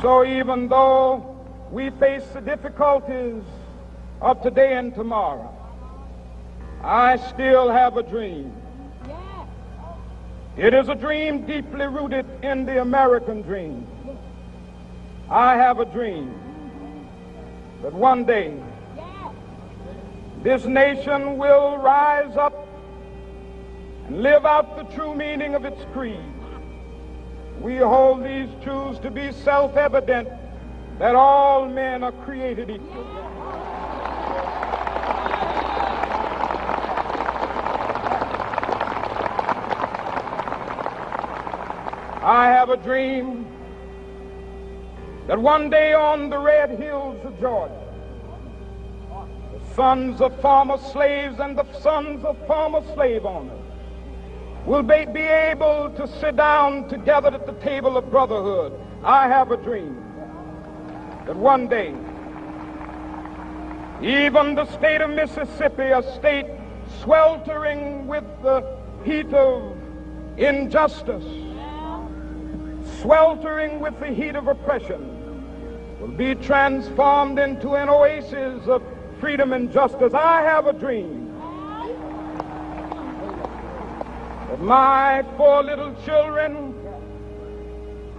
So even though we face the difficulties of today and tomorrow, I still have a dream. It is a dream deeply rooted in the American dream. I have a dream that one day this nation will rise up and live out the true meaning of its creed. We hold these truths to be self-evident, that all men are created equal. I have a dream that one day on the red hills of Georgia, the sons of former slaves and the sons of former slave owners will be able to sit down together at the table of brotherhood. I have a dream that one day even the state of Mississippi, a state sweltering with the heat of injustice, sweltering with the heat of oppression, will be transformed into an oasis of freedom and justice. I have a dream that my 4 little children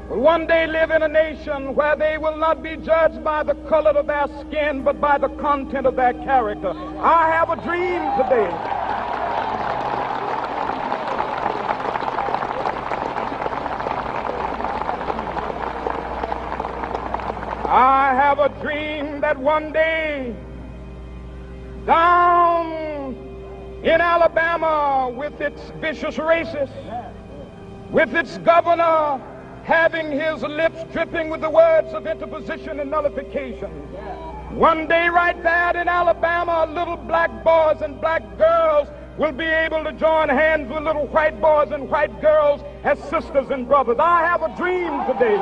will one day live in a nation where they will not be judged by the color of their skin, but by the content of their character. I have a dream today I have a dream that one day down in Alabama, with its vicious racists, with its governor having his lips dripping with the words of interposition and nullification, one day right there in Alabama, little black boys and black girls will be able to join hands with little white boys and white girls as sisters and brothers. I have a dream today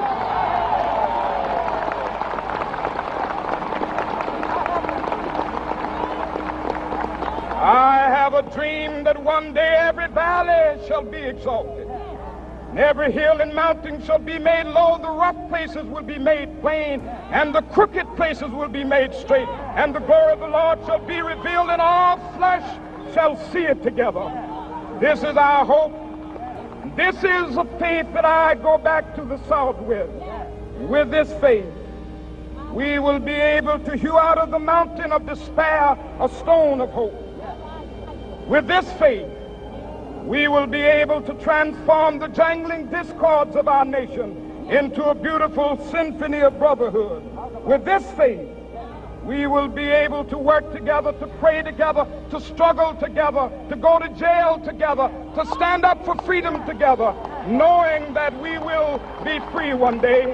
I have a dream that one day every valley shall be exalted, and every hill and mountain shall be made low. The rough places will be made plain, and the crooked places will be made straight. And the glory of the Lord shall be revealed, and all flesh shall see it together. This is our hope. This is a faith that I go back to the South with. With this faith, we will be able to hew out of the mountain of despair a stone of hope. With this faith, we will be able to transform the jangling discords of our nation into a beautiful symphony of brotherhood. With this faith, we will be able to work together, to pray together, to struggle together, to go to jail together, to stand up for freedom together, knowing that we will be free one day.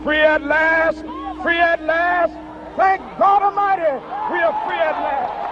Free at last, free at last. Thank God Almighty, we are free at last.